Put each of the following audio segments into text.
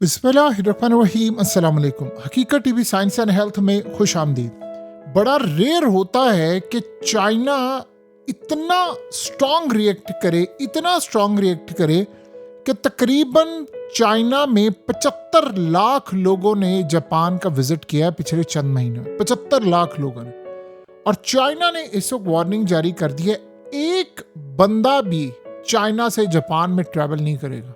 बिस्मिल्लाहिर्रहमानिर्रहीम। अस्सलाम वालेकुम। हकीकत टीवी साइंस एंड हेल्थ में खुश आमदीद। बड़ा रेयर होता है कि चाइना इतना स्ट्रॉन्ग रिएक्ट करे कि तकरीबन चाइना में 75 लाख लोगों ने जापान का विजिट किया है पिछले चंद महीनों में। 75 लाख लोगों ने। और चाइना ने इस वक्त वार्निंग जारी कर दी है, एक बंदा भी चाइना से जापान में ट्रैवल नहीं करेगा।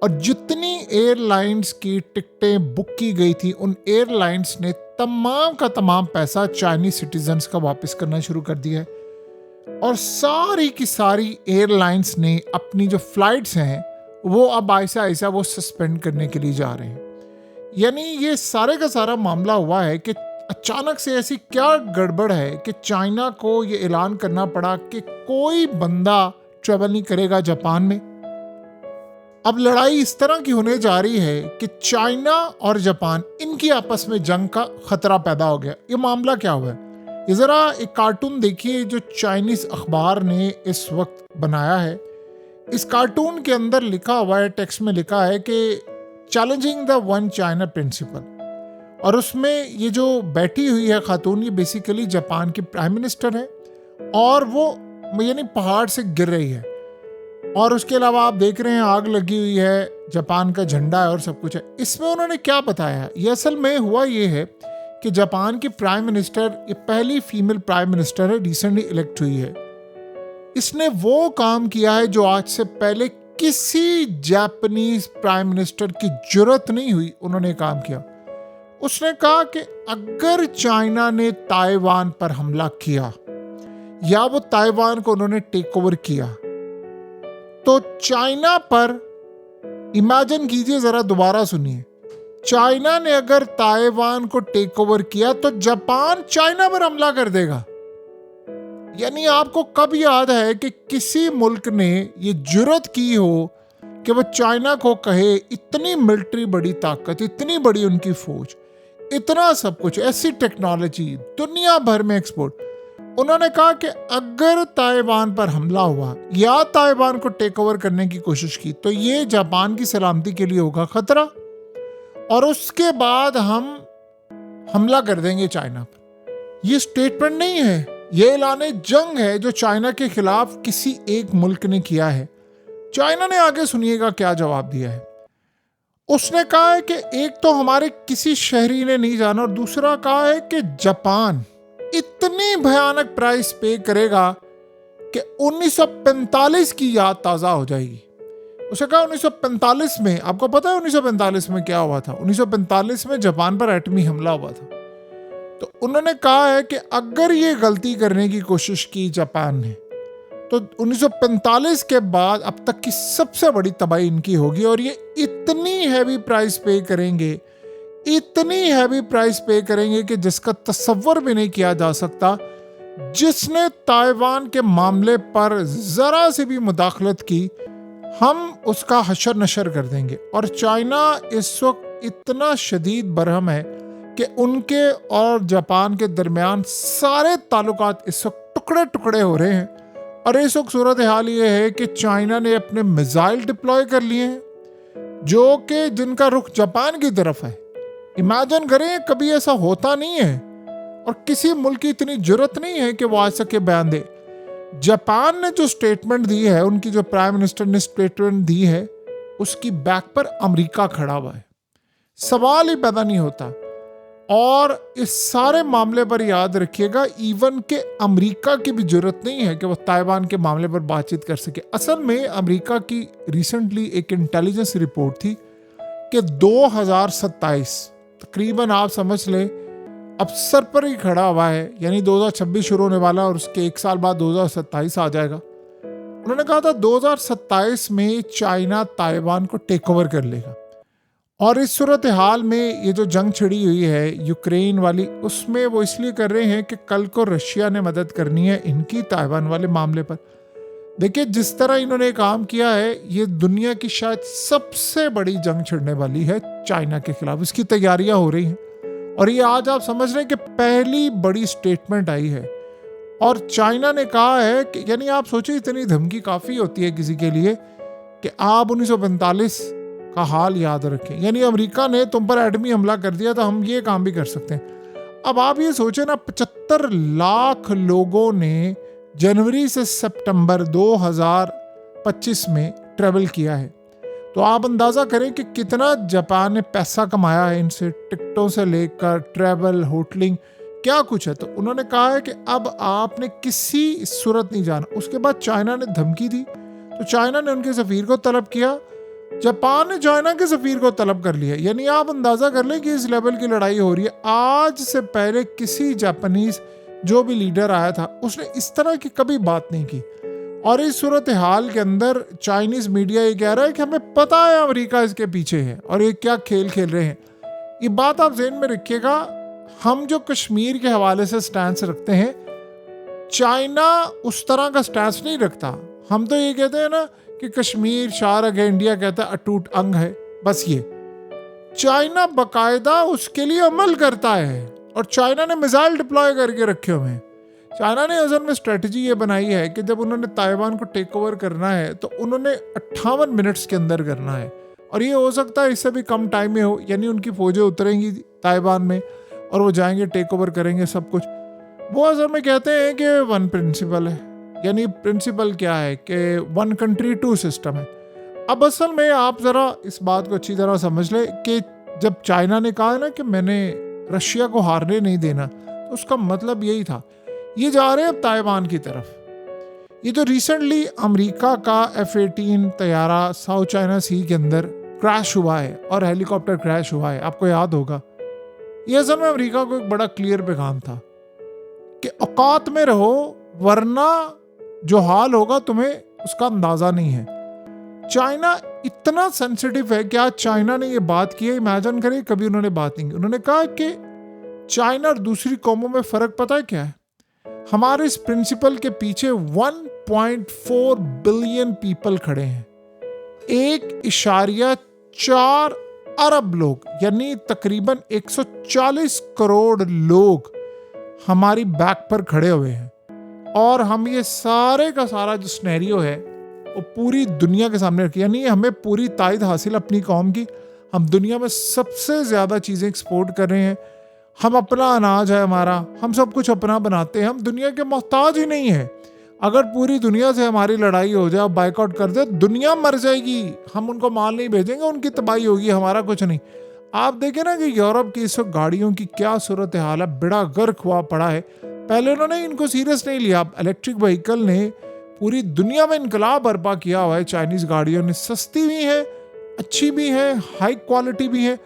और जितनी एयरलाइंस की टिकटें बुक की गई थी, उन एयरलाइंस ने तमाम का तमाम पैसा चाइनीज सिटीजन्स का वापस करना शुरू कर दिया है। और सारी की सारी एयरलाइंस ने अपनी जो फ्लाइट्स हैं वो अब ऐसा ऐसा वो सस्पेंड करने के लिए जा रहे हैं। यानी ये सारे का सारा मामला हुआ है कि अचानक से ऐसी क्या गड़बड़ है कि चाइना को ये ऐलान करना पड़ा कि कोई बंदा ट्रैवल नहीं करेगा जापान में। अब लड़ाई इस तरह की होने जा रही है कि चाइना और जापान, इनकी आपस में जंग का खतरा पैदा हो गया। ये मामला क्या हुआ है, ये जरा एक कार्टून देखिए जो चाइनीज अखबार ने इस वक्त बनाया है। इस कार्टून के अंदर लिखा हुआ है, टेक्स्ट में लिखा है कि challenging the one China principal. और उसमें ये जो बैठी हुई है खातून, ये बेसिकली जापान की प्राइम मिनिस्टर है और वो यानी पहाड़ से गिर रही है। और उसके अलावा आप देख रहे हैं आग लगी हुई है, जापान का झंडा है और सब कुछ है। इसमें उन्होंने क्या बताया, ये असल में हुआ ये है कि जापान की प्राइम मिनिस्टर, ये पहली फीमेल प्राइम मिनिस्टर है, रिसेंटली इलेक्ट हुई है। इसने वो काम किया है जो आज से पहले किसी जापानीज प्राइम मिनिस्टर की जुर्रत नहीं हुई। उन्होंने काम किया, उसने कहा कि अगर चाइना ने ताइवान पर हमला किया या वो ताइवान को उन्होंने टेक ओवर किया तो चाइना पर, इमेजिन कीजिए जरा, दोबारा सुनिए, चाइना ने अगर ताइवान को टेक ओवर किया तो जापान चाइना पर हमला कर देगा। यानी आपको कब याद है कि किसी मुल्क ने ये जुर्रत की हो कि वो चाइना को कहे, इतनी मिलिट्री बड़ी ताकत, इतनी बड़ी उनकी फौज, इतना सब कुछ, ऐसी टेक्नोलॉजी दुनिया भर में एक्सपोर्ट। उन्होंने कहा कि अगर ताइवान पर हमला हुआ या ताइवान को टेक ओवर करने की कोशिश की तो ये जापान की सलामती के लिए होगा खतरा, और उसके बाद हम हमला कर देंगे चाइना पर। ये स्टेटमेंट नहीं है, ये ऐलान जंग है जो चाइना के खिलाफ किसी एक मुल्क ने किया है। चाइना ने आगे सुनिएगा क्या जवाब दिया है। उसने कहा है कि एक तो हमारे किसी शहरी ने नहीं जाना, और दूसरा कहा है कि जापान इतनी भयानक प्राइस पे करेगा कि 1945 की याद ताज़ा हो जाएगी। उसे कहा 1945 में, आपको पता है 1945 में क्या हुआ था? 1945 में जापान पर एटमी हमला हुआ था। तो उन्होंने कहा है कि अगर ये गलती करने की कोशिश की जापान ने तो 1945 के बाद अब तक की सबसे बड़ी तबाही इनकी होगी। और ये इतनी हैवी प्राइस पे करेंगे, इतनी हैवी प्राइस पे करेंगे कि जिसका तसव्वुर भी नहीं किया जा सकता। जिसने ताइवान के मामले पर जरा से भी मुदाखलत की, हम उसका हशर नशर कर देंगे। और चाइना इस वक्त इतना शदीद बरहम है कि उनके और जापान के दरमियान सारे ताल्लुकात इस वक्त टुकड़े टुकड़े हो रहे हैं। और इस वक्त सूरत हाल ये है कि चाइना ने अपने मिसाइल डिप्लॉय कर लिए हैं जो कि जिनका रुख जापान की तरफ है। इमेजिन करें, कभी ऐसा होता नहीं है और किसी मुल्क की इतनी जुर्रत नहीं है कि वो आ सके बयान दे। जापान ने जो स्टेटमेंट दी है, उनकी जो प्राइम मिनिस्टर ने स्टेटमेंट दी है, उसकी बैक पर अमेरिका खड़ा हुआ है। सवाल ही पैदा नहीं होता। और इस सारे मामले पर याद रखिएगा, इवन के अमेरिका की भी जरूरत नहीं है कि वो ताइवान के मामले पर बातचीत कर सके। असल में अमेरिका की रिसेंटली एक इंटेलिजेंस रिपोर्ट थी कि 2027, तकरीबन आप समझ लें अब सर पर ही खड़ा हुआ है, यानी 2026 शुरू होने वाला और उसके एक साल बाद 2027 आ जाएगा। उन्होंने कहा था 2027 में चाइना ताइवान को टेक ओवर कर लेगा। और इस सूरत हाल में ये जो जंग छिड़ी हुई है यूक्रेन वाली, उसमें वो इसलिए कर रहे हैं कि कल को रशिया ने मदद करनी है इनकी ताइवान वाले मामले पर। देखिए जिस तरह इन्होंने काम किया है, ये दुनिया की शायद सबसे बड़ी जंग छिड़ने वाली है चाइना के खिलाफ। इसकी तैयारियां हो रही हैं और ये आज आप समझ रहे हैं कि पहली बड़ी स्टेटमेंट आई है। और चाइना ने कहा है कि, यानी आप सोचिए इतनी धमकी काफ़ी होती है किसी के लिए कि आप 1945 का हाल याद रखें। यानी अमेरिका ने तुम पर एटमी हमला कर दिया तो हम ये काम भी कर सकते हैं। अब आप ये सोचें ना, 75 लाख लोगों ने जनवरी से सितंबर 2025 में ट्रेवल किया है। तो आप अंदाज़ा करें कि कितना जापान ने पैसा कमाया है इनसे, टिकटों से लेकर ट्रैवल, होटलिंग, क्या कुछ है। तो उन्होंने कहा है कि अब आपने किसी सूरत नहीं जाना। उसके बाद चाइना ने धमकी दी, तो चाइना ने उनके सफ़ीर को तलब किया, जापान ने चाइना के सफ़ीर को तलब कर लिया। यानी आप अंदाज़ा कर लें कि इस लेवल की लड़ाई हो रही है। आज से पहले किसी जापानीज़ जो भी लीडर आया था उसने इस तरह की कभी बात नहीं की। और इस सूरत हाल के अंदर चाइनीज़ मीडिया ये कह रहा है कि हमें पता है अमेरिका इसके पीछे है और ये क्या खेल खेल रहे हैं। ये बात आप ज़हन में रखिएगा। हम जो कश्मीर के हवाले से स्टैंस रखते हैं, चाइना उस तरह का स्टैंस नहीं रखता। हम तो ये कहते हैं ना कि कश्मीर शारक है, इंडिया कहता है अटूट अंग है, बस ये। चाइना बाकायदा उसके लिए अमल करता है और चाइना ने मिसाइल डिप्लॉय करके रखे हुए हैं। चाइना ने असल में स्ट्रेटजी ये बनाई है कि जब उन्होंने ताइवान को टेक ओवर करना है तो उन्होंने 58 मिनट्स के अंदर करना है, और ये हो सकता है इससे भी कम टाइम में हो। यानी उनकी फौजें उतरेंगी ताइवान में और वो जाएंगे, टेक ओवर करेंगे सब कुछ। वो असल में कहते हैं कि वन प्रिंसिपल है। यानी प्रिंसिपल क्या है कि वन कंट्री टू सिस्टम है। अब असल में आप ज़रा इस बात को अच्छी तरह समझ ले कि जब चाइना ने कहा है ना कि मैंने रशिया को हारने नहीं देना, तो उसका मतलब यही था। ये जा रहे हैं अब ताइवान की तरफ। ये जो रिसेंटली अमेरिका का F-18 तैयारा साउथ चाइना सी के अंदर क्रैश हुआ है और हेलीकॉप्टर क्रैश हुआ है, आपको याद होगा। ये असल में अमेरिका को एक बड़ा क्लियर पैगाम था कि औकात में रहो, वरना जो हाल होगा तुम्हें उसका अंदाज़ा नहीं है। चाइना इतना सेंसिटिव है कि आज चाइना ने ये बात की है, इमेजिन करें कभी उन्होंने बात नहीं की। उन्होंने कहा कि चाइना और दूसरी कौमों में फ़र्क पता है क्या है? हमारे इस प्रिंसिपल के पीछे 1.4 बिलियन पीपल खड़े हैं। 1.4 अरब लोग, यानी तकरीबन 140 करोड़ लोग हमारी बैक पर खड़े हुए हैं। और हम ये सारे का सारा जो सिनेरियो है वो पूरी दुनिया के सामने रखी। यानी हमें पूरी तायद हासिल अपनी कौम की। हम दुनिया में सबसे ज़्यादा चीज़ें एक्सपोर्ट कर रहे हैं। हम अपना अनाज है हमारा, हम सब कुछ अपना बनाते हैं, हम दुनिया के मोहताज ही नहीं है। अगर पूरी दुनिया से हमारी लड़ाई हो जाए, बाइकआउट कर दे, दुनिया मर जाएगी। हम उनको माल नहीं भेजेंगे, उनकी तबाही होगी, हमारा कुछ नहीं। आप देखें ना कि यूरोप की इस वक्त गाड़ियों की क्या सूरत हाल है, बड़ा गर्क हुआ पड़ा है। पहले उन्होंने इनको सीरियस नहीं लिया। इलेक्ट्रिक व्हीकल ने पूरी दुनिया में इनकलाब बर्पा किया हुआ है। चाइनीज़ गाड़ियों ने सस्ती भी है, अच्छी भी है, हाई क्वालिटी भी है।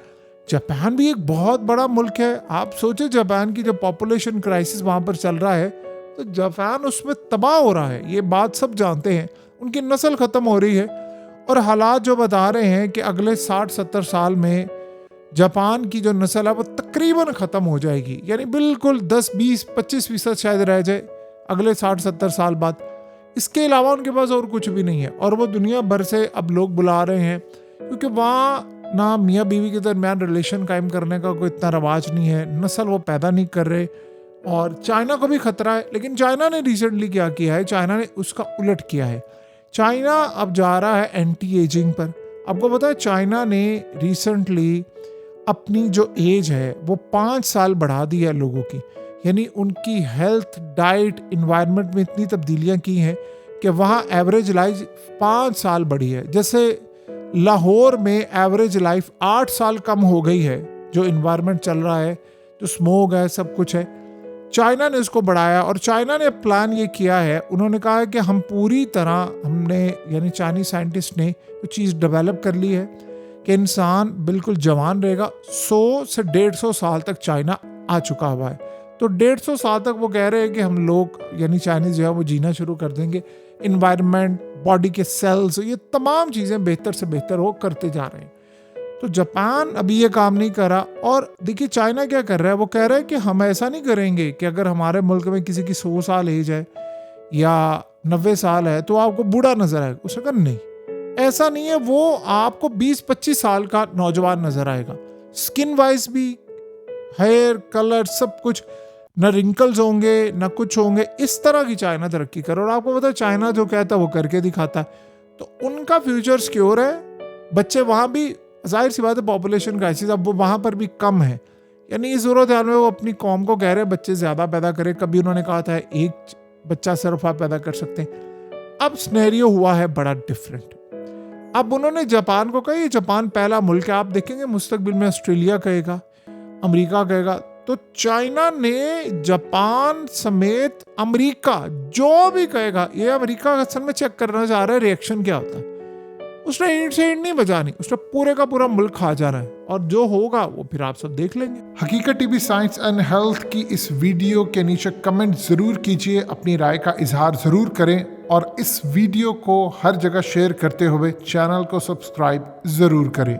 जापान भी एक बहुत बड़ा मुल्क है। आप सोचें जापान की जो पॉपुलेशन क्राइसिस वहाँ पर चल रहा है, तो जापान उसमें तबाह हो रहा है। ये बात सब जानते हैं। उनकी नस्ल ख़त्म हो रही है और हालात जो बता रहे हैं कि अगले 60-70 साल में जापान की जो नस्ल है वो तकरीबन ख़त्म हो जाएगी। यानी बिल्कुल 10-20-25% शायद रह जाए अगले 60-70 साल बाद। इसके अलावा उनके पास और कुछ भी नहीं है। और वो दुनिया भर से अब लोग बुला रहे हैं, क्योंकि वहाँ ना मियाँ बीवी के दरमियान रिलेशन कायम करने का कोई इतना रवाज नहीं है, नस्ल वो पैदा नहीं कर रहे। और चाइना को भी खतरा है। लेकिन चाइना ने रिसेंटली क्या किया है, चाइना ने उसका उलट किया है। चाइना अब जा रहा है एंटी एजिंग पर। आपको पता है चाइना ने रिसेंटली अपनी जो एज है वो 5 साल बढ़ा दी है लोगों की। यानी उनकी हेल्थ, डाइट, इन्वायरमेंट में इतनी तब्दीलियां की हैं कि वहाँ एवरेज लाइफ 5 साल बढ़ी है। जैसे लाहौर में एवरेज लाइफ 8 साल कम हो गई है। जो इन्वायरमेंट चल रहा है, जो स्मोक है, सब कुछ है, चाइना ने इसको बढ़ाया। और चाइना ने प्लान ये किया है, उन्होंने कहा है कि हम पूरी तरह हमने, यानी चाइनीज साइंटिस्ट ने वो चीज़ डेवलप कर ली है कि इंसान बिल्कुल जवान रहेगा। 100 से 150 साल तक चाइना आ चुका हुआ है। तो 150 साल तक वो कह रहे हैं कि हम लोग, यानी चाइनीज जो है वो जीना शुरू कर देंगे। इन्वायरमेंट, बॉडी के सेल्स, ये तमाम चीज़ें बेहतर से बेहतर वो करते जा रहे हैं। तो जापान अभी ये काम नहीं कर रहा। और देखिए चाइना क्या कर रहा है, वो कह रहा है कि हम ऐसा नहीं करेंगे कि अगर हमारे मुल्क में किसी की 100 साल एज है या 90 साल है तो आपको बूढ़ा नजर आएगा। उसने कहा नहीं, ऐसा नहीं है, वो आपको 20-25 साल का नौजवान नजर आएगा। स्किन वाइज भी, हेयर कलर, सब कुछ, न रिंकल्स होंगे न कुछ होंगे। इस तरह की चाइना तरक्की करे। और आपको पता है चाइना जो कहता है वो करके दिखाता है। तो उनका फ्यूचर सिक्योर है। बच्चे वहाँ भी, जाहिर सी बात है पॉपुलेशन क्राइसिस, अब वो वहाँ पर भी कम है, यानी इस सूरत हाल में वो अपनी कौम को कह रहे हैं बच्चे ज़्यादा पैदा करें। कभी उन्होंने कहा था एक बच्चा सिर्फ आप पैदा कर सकते हैं। अब स्नेरियो हुआ है बड़ा डिफरेंट। अब उन्होंने जापान को कहा ये जापान पहला मुल्क है, आप देखेंगे मुस्तकबिल में ऑस्ट्रेलिया कहेगा, अमेरिका कहेगा। तो चाइना ने जापान समेत अमेरिका जो भी कहेगा, ये अमेरिका असल में चेक करना चाह रहा है रिएक्शन क्या होता है। उसने ईंट से ईंट नहीं बजानी, उसने पूरे का पूरा मुल्क खा जाना है, और जो होगा वो फिर आप सब देख लेंगे। हकीकत टीवी साइंस एंड हेल्थ की इस वीडियो के नीचे कमेंट जरूर कीजिए, अपनी राय का इजहार जरूर करें, और इस वीडियो को हर जगह शेयर करते हुए चैनल को सब्सक्राइब जरूर करें।